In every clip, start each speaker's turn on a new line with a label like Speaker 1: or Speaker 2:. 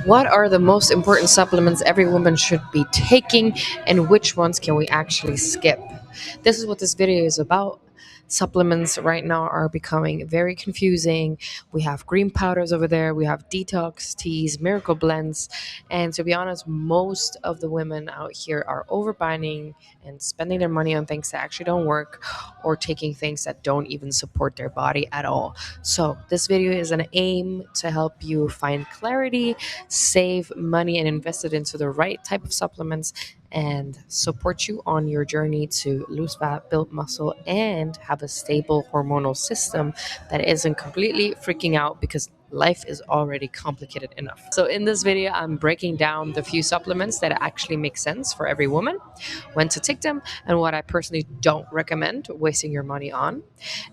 Speaker 1: What are the most important supplements every woman should be taking, and which ones can we actually skip? This is what this video is about. Supplements right now are becoming very confusing. We have green powders over there, we have detox teas, miracle blends, and to be honest, most of the women out here are overbuying and spending their money on things that actually don't work, or taking things that don't even support their body at all. So, this video is an aim to help you find clarity, save money, and invest it into the right type of supplements, and support you on your journey to lose fat, build muscle, and have a stable hormonal system that isn't completely freaking out because life is already complicated enough. So, in this video, I'm breaking down the few supplements that actually make sense for every woman, when to take them, and what I personally don't recommend wasting your money on.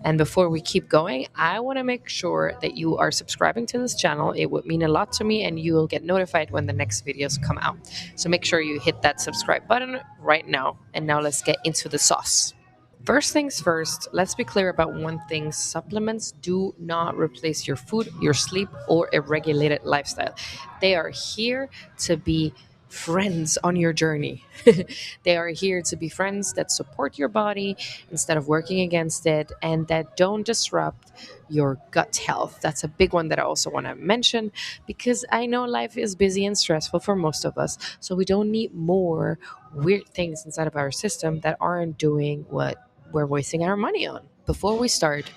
Speaker 1: And before we keep going, I want to make sure that you are subscribing to this channel. It would mean a lot to me, and you will get notified when the next videos come out. So make sure you hit that subscribe button right now. And now let's get into the sauce. First things first, let's be clear about one thing: supplements do not replace your food, your sleep, or a regulated lifestyle. They are here to be friends on your journey. They are here to be friends that support your body instead of working against it, and that don't disrupt your gut health. That's a big one that I also want to mention, because I know life is busy and stressful for most of us. So we don't need more weird things inside of our system that aren't doing what we're wasting our money on. Before we start,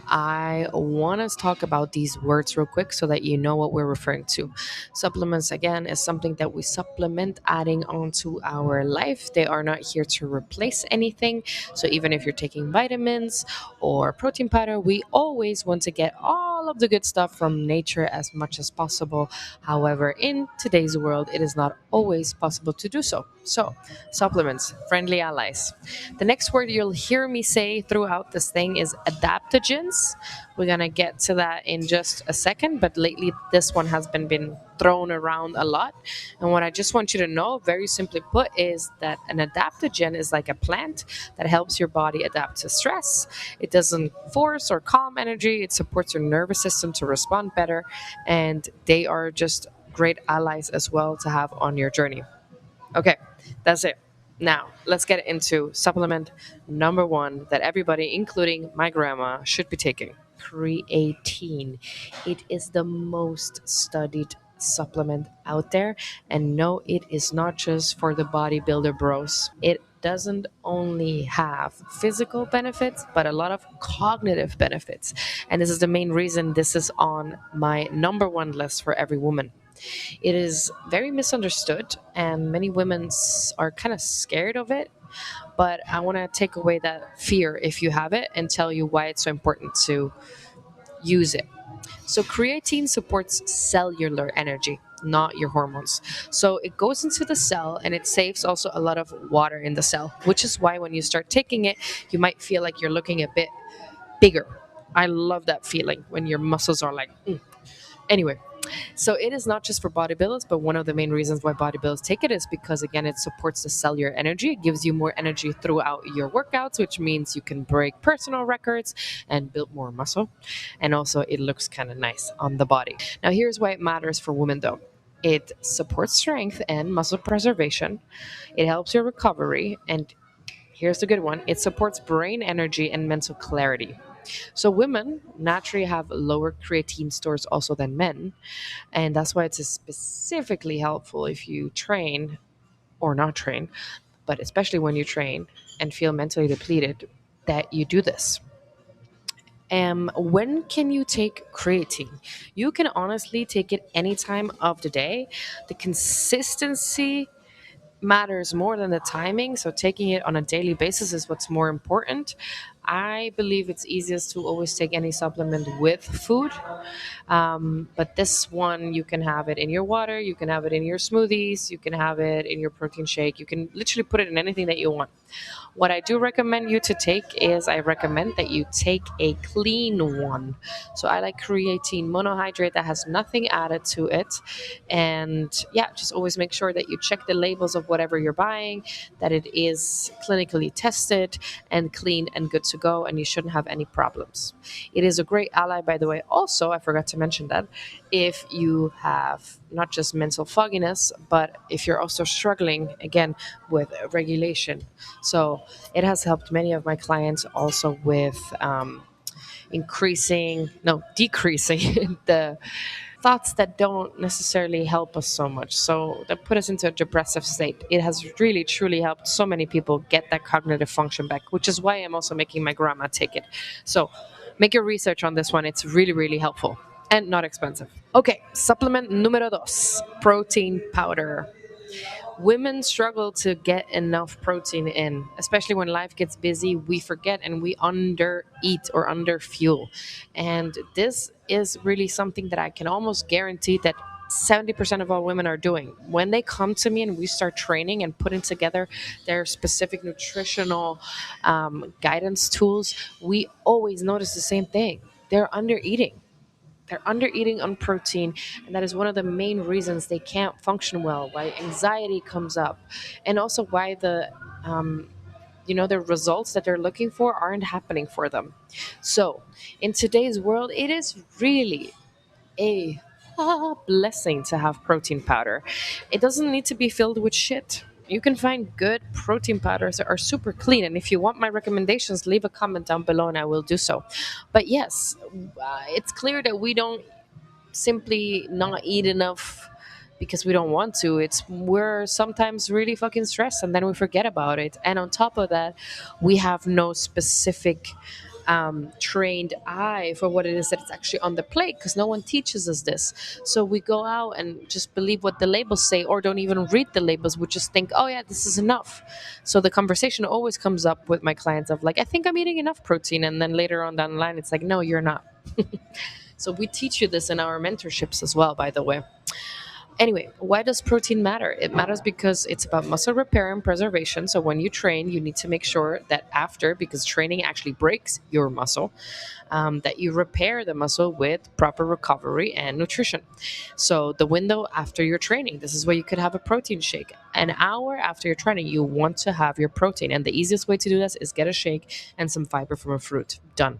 Speaker 1: I want to talk about these words real quick so that you know what we're referring to. Supplements, again, is something that we supplement adding onto our life. They are not here to replace anything. So even if you're taking vitamins or protein powder, we always want to get all of the good stuff from nature as much as possible. However, in today's world, it is not always possible to do so. So, supplements, friendly allies. The next word you'll hear me say throughout this thing is adaptogens. We're going to get to that in just a second, but lately this one has been thrown around a lot. And what I just want you to know, very simply put, is that an adaptogen is like a plant that helps your body adapt to stress. It doesn't force or calm energy, it supports your nervous system to respond better, and they are just great allies as well to have on your journey. Okay, that's it. Now, let's get into supplement number one that everybody, including my grandma, should be taking: creatine. It is the most studied supplement out there. And no, it is not just for the bodybuilder bros. It doesn't only have physical benefits, but a lot of cognitive benefits. And this is the main reason this is on my number one list for every woman. It is very misunderstood, and many women are kind of scared of it. But I want to take away that fear if you have it and tell you why it's so important to use it. So, creatine supports cellular energy, not your hormones. So, it goes into the cell and it saves also a lot of water in the cell, which is why when you start taking it, you might feel like you're looking a bit bigger. I love that feeling when your muscles are like, mm. Anyway, so it is not just for bodybuilders, but one of the main reasons why bodybuilders take it is because, again, it supports the cellular energy. It gives you more energy throughout your workouts, which means you can break personal records and build more muscle. And also, it looks kind of nice on the body. Now, here's why it matters for women, though. It supports strength and muscle preservation. It helps your recovery. And here's the good one: it supports brain energy and mental clarity. So women naturally have lower creatine stores also than men, and that's why it's specifically helpful if you train or not train, but especially when you train and feel mentally depleted, that you do this. When can you take creatine? You can honestly take it any time of the day. The consistency matters more than the timing. So taking it on a daily basis is what's more important. I believe it's easiest to always take any supplement with food. But this one, you can have it in your water, you can have it in your smoothies, you can have it in your protein shake. You can literally put it in anything that you want. What I do recommend you to take is I recommend that you take a clean one. So I like creatine monohydrate that has nothing added to it. And yeah, just always make sure that you check the labels of whatever you're buying, that it is clinically tested and clean and good to to go, and you shouldn't have any problems. It is a great ally, by the way. Also, I forgot to mention that if you have not just mental fogginess, but if you're also struggling again with regulation. So it has helped many of my clients also with decreasing the thoughts that don't necessarily help us so much. So that put us into a depressive state. It has really truly helped so many people get that cognitive function back, which is why I'm also making my grandma take it. So make your research on this one. It's really, really helpful and not expensive. Okay, supplement número dos, protein powder. Women struggle to get enough protein in, especially when life gets busy. We forget and we under eat or under fuel. And this is really something that I can almost guarantee that 70% of all women are doing. When they come to me and we start training and putting together their specific nutritional guidance tools, we always notice the same thing. They're under eating. They're under eating on protein, and that is one of the main reasons they can't function well, why anxiety comes up, and also why um, the results that they're looking for aren't happening for them. So in today's world, it is really a blessing to have protein powder. It doesn't need to be filled with shit. You can find good protein powders that are super clean. And if you want my recommendations, leave a comment down below and I will do so. But yes, it's clear that we don't simply not eat enough because we don't want to. It's we're sometimes really fucking stressed and then we forget about it. And on top of that, we have no specific trained eye for what it is that it's actually on the plate because no one teaches us this. So we go out and just believe what the labels say or don't even read the labels. We just think, oh yeah, this is enough. So the conversation always comes up with my clients of like, I think I'm eating enough protein. And then later on down the line, it's like, no, you're not. So we teach you this in our mentorships as well, by the way. Anyway, why does protein matter? It matters because it's about muscle repair and preservation. So when you train, you need to make sure that after, because training actually breaks your muscle, that you repair the muscle with proper recovery and nutrition. So the window after your training, this is where you could have a protein shake. An hour after your training, you want to have your protein. And the easiest way to do this is get a shake and some fiber from a fruit. Done.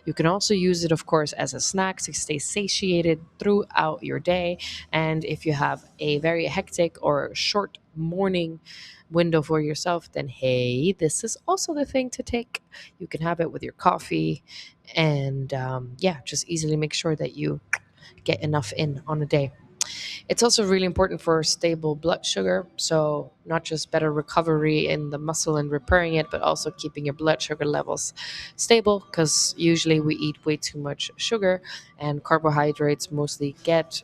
Speaker 1: You can also use it, of course, as a snack to stay satiated throughout your day. And if you have a very hectic or short morning window for yourself, then hey, this is also the thing to take. You can have it with your coffee and yeah, just easily make sure that you get enough in on a day. It's also really important for stable blood sugar. So, not just better recovery in the muscle and repairing it, but also keeping your blood sugar levels stable because usually we eat way too much sugar and carbohydrates mostly get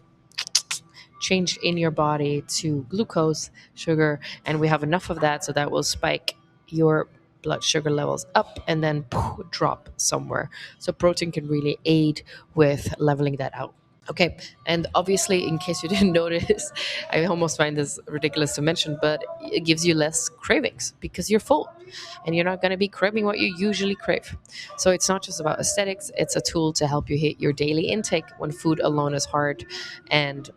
Speaker 1: changed in your body to glucose, sugar, and we have enough of that. So, that will spike your blood sugar levels up and then drop somewhere. So, protein can really aid with leveling that out. Okay, and obviously, in case you didn't notice, I almost find this ridiculous to mention, but it gives you less cravings because you're full and you're not going to be craving what you usually crave. So it's not just about aesthetics, it's a tool to help you hit your daily intake when food alone is hard. And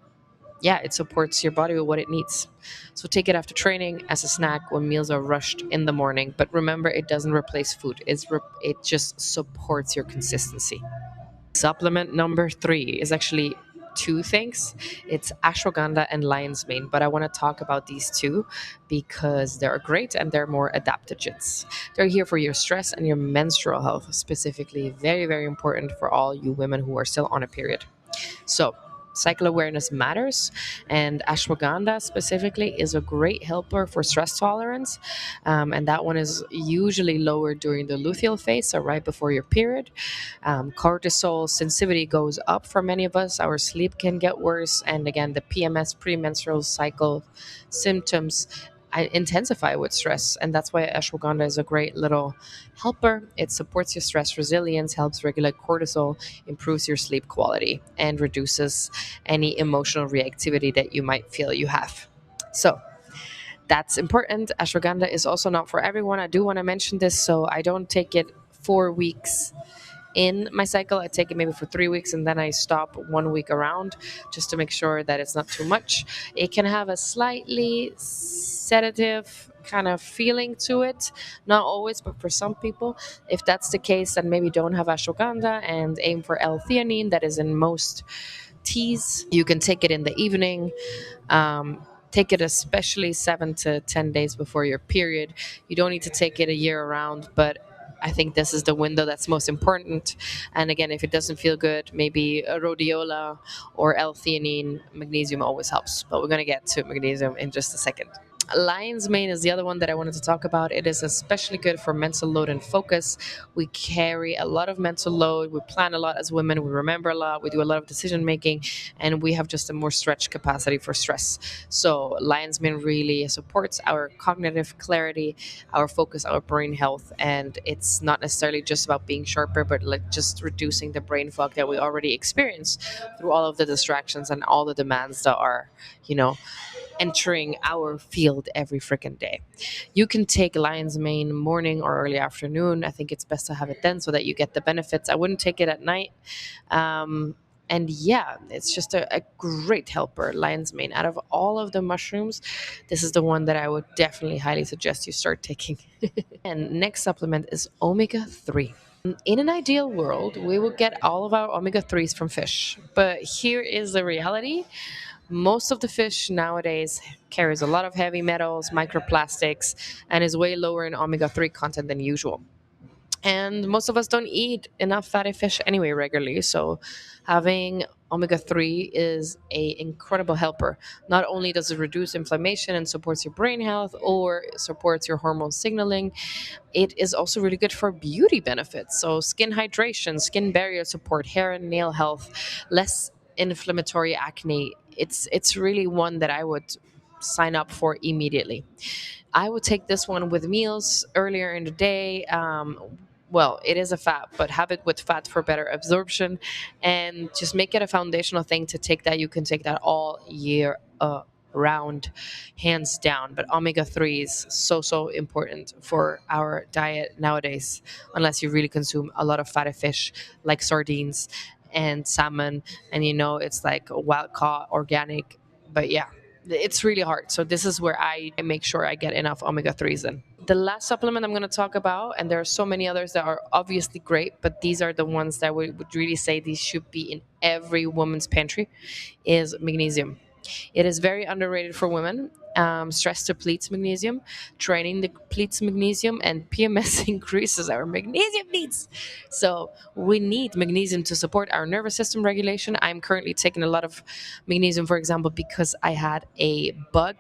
Speaker 1: yeah, it supports your body with what it needs. So take it after training as a snack when meals are rushed in the morning. But remember, it doesn't replace food, it just supports your consistency. Supplement number three is actually two things. It's ashwagandha and lion's mane, but I want to talk about these two because they're great and they're more adaptogens. They're here for your stress and your menstrual health, specifically very, very important for all you women who are still on a period. So, cycle awareness matters, and ashwagandha specifically is a great helper for stress tolerance. And that one is usually lowered during the luteal phase, so right before your period. Cortisol sensitivity goes up for many of us. Our sleep can get worse, and again, the PMS, premenstrual cycle symptoms intensify with stress, and that's why ashwagandha is a great little helper. It supports your stress resilience, helps regulate cortisol, improves your sleep quality, and reduces any emotional reactivity that you might feel you have. So that's important. Ashwagandha is also not for everyone. I do want to mention this. So I don't take it 4 weeks in my cycle. I take it maybe for 3 weeks and then I stop 1 week around just to make sure that it's not too much. It can have a slightly sedative kind of feeling to it, not always, but for some people. If that's the case, then maybe don't have ashwagandha and aim for L-theanine that is in most teas. You can take it in the evening. Take it especially 7 to 10 days before your period. You don't need to take it a year around, but I think this is the window that's most important. And again, if it doesn't feel good, maybe a rhodiola or L-theanine. Magnesium always helps, but we're going to get to magnesium in just a second. Lion's mane is the other one that I wanted to talk about. It is especially good for mental load and focus. We carry a lot of mental load. We plan a lot as women. We remember a lot. We do a lot of decision making, and we have just a more stretched capacity for stress. So lion's mane really supports our cognitive clarity, our focus, our brain health, and it's not necessarily just about being sharper, but like just reducing the brain fog that we already experience through all of the distractions and all the demands that are, you know, entering our field every freaking day. You can take lion's mane morning or early afternoon. I think it's best to have it then so that you get the benefits. I wouldn't take it at night. And yeah, it's just a great helper, lion's mane. Out of all of the mushrooms, this is the one that I would definitely highly suggest you start taking. And next supplement is omega 3. In an ideal world, we would get all of our omega 3s from fish. But here is the reality: most of the fish nowadays carries a lot of heavy metals, microplastics, and is way lower in omega-3 content than usual. And most of us don't eat enough fatty fish anyway regularly, so having omega-3 is a incredible helper. Not only does it reduce inflammation and supports your brain health or supports your hormone signaling, it is also really good for beauty benefits. So skin hydration, skin barrier support, hair and nail health, less inflammatory acne. It's really one that I would sign up for immediately. I would take this one with meals earlier in the day. Well, it is a fat, but have it with fat for better absorption, and just make it a foundational thing to take that. You can take that all year round, hands down. But omega-3 is so important for our diet nowadays, unless you really consume a lot of fatty fish like sardines and salmon, and it's like wild caught organic. But yeah, it's really hard. So this is where I make sure I get enough omega-3s in. The last supplement I'm going to talk about, and there are so many others that are obviously great, but these are the ones that we would really say these should be in every woman's pantry, is magnesium. It is very underrated for women. Stress depletes magnesium, training depletes magnesium, and PMS increases our magnesium needs. So we need magnesium to support our nervous system regulation. I'm currently taking a lot of magnesium, for example, because I had a bug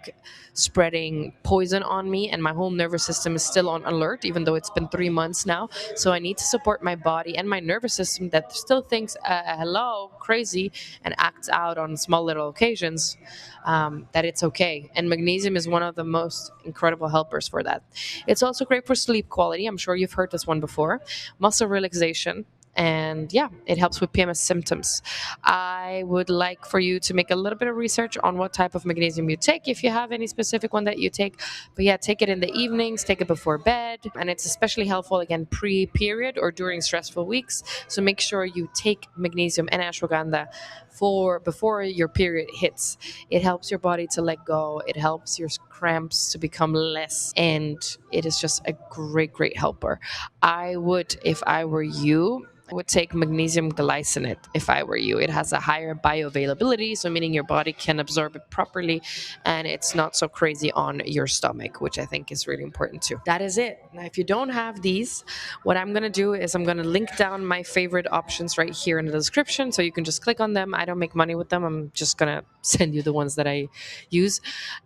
Speaker 1: spreading poison on me, and my whole nervous system is still on alert, even though it's been 3 months now. So I need to support my body and my nervous system that still thinks, hello, crazy, and acts out on small little occasions, that it's okay. And magnesium is one of the most incredible helpers for that. It's also great for sleep quality. I'm sure you've heard this one before. Muscle relaxation. And yeah, it helps with PMS symptoms. I would like for you to make a little bit of research on what type of magnesium you take, if you have any specific one that you take. But yeah, take it in the evenings, take it before bed. And it's especially helpful, again, pre-period or during stressful weeks. So make sure you take magnesium and ashwagandha for before your period hits. It helps your body to let go. It helps your cramps to become less. And it is just a great helper. I would, if I were you, I would take magnesium glycinate if I were you. It has a higher bioavailability, so meaning your body can absorb it properly, and it's not so crazy on your stomach, which I think is really important too. That is it. Now, if you don't have these, what I'm going to do is I'm going to link down my favorite options right here in the description, so you can just click on them. I don't make money with them. I'm just going to send you the ones that I use.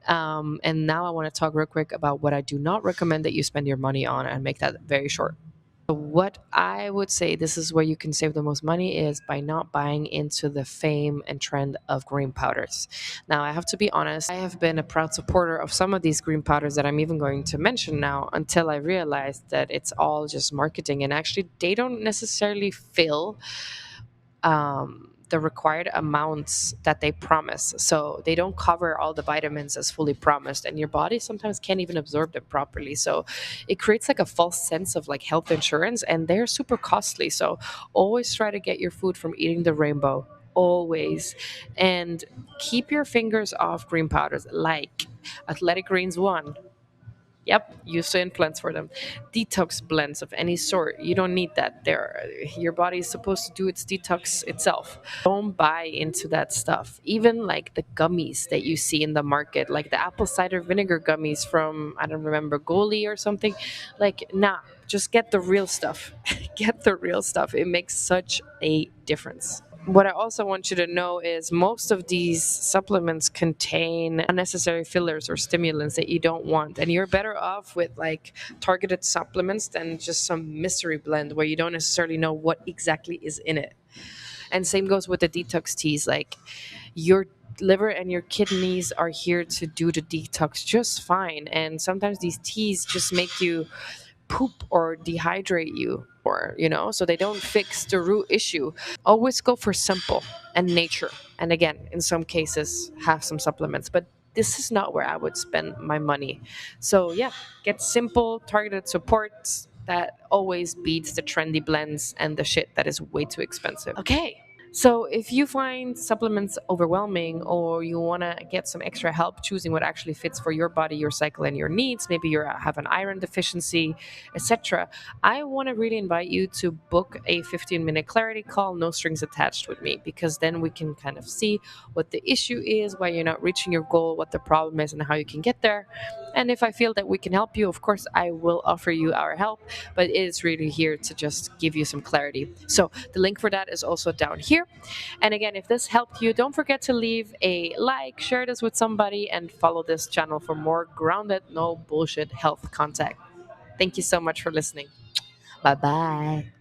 Speaker 1: And now I want to talk real quick about what I do not recommend that you spend your money on, and make that very short. What I would say, this is where you can save the most money, is by not buying into the fame and trend of green powders. Now, I have to be honest, I have been a proud supporter of some of these green powders that I'm even going to mention now, until I realized that it's all just marketing, and actually they don't necessarily fill the required amounts that they promise. So they don't cover all the vitamins as fully promised, and your body sometimes can't even absorb them properly. So it creates like a false sense of like health insurance, and they're super costly. So always try to get your food from eating the rainbow. Always. And keep your fingers off green powders like Athletic Greens 1. Yep, use the influence for them. Detox blends of any sort. You don't need that. Your body is supposed to do its detox itself. Don't buy into that stuff. Even like the gummies that you see in the market, like the apple cider vinegar gummies from, I don't remember, Goli or something. Like, nah, just get the real stuff. Get the real stuff. It makes such a difference. What I also want you to know is most of these supplements contain unnecessary fillers or stimulants that you don't want. And you're better off with like targeted supplements than just some mystery blend where you don't necessarily know what exactly is in it. And same goes with the detox teas. Like your liver and your kidneys are here to do the detox just fine. And sometimes these teas just make you poop or dehydrate you, or so they don't fix the root issue. Always go for simple and nature, and again, in some cases have some supplements, but this is not where I would spend my money. So yeah, get simple targeted supports that always beats the trendy blends and the shit that is way too expensive. Okay, so if you find supplements overwhelming, or you want to get some extra help choosing what actually fits for your body, your cycle, and your needs, maybe you have an iron deficiency, etc., I want to really invite you to book a 15-minute clarity call, no strings attached, with me, because then we can kind of see what the issue is, why you're not reaching your goal, what the problem is, and how you can get there. And if I feel that we can help you, of course, I will offer you our help, but it is really here to just give you some clarity. So the link for that is also down here. And again, if this helped you, don't forget to leave a like, share this with somebody, and follow this channel for more grounded, no bullshit health content. Thank you so much for listening. Bye bye.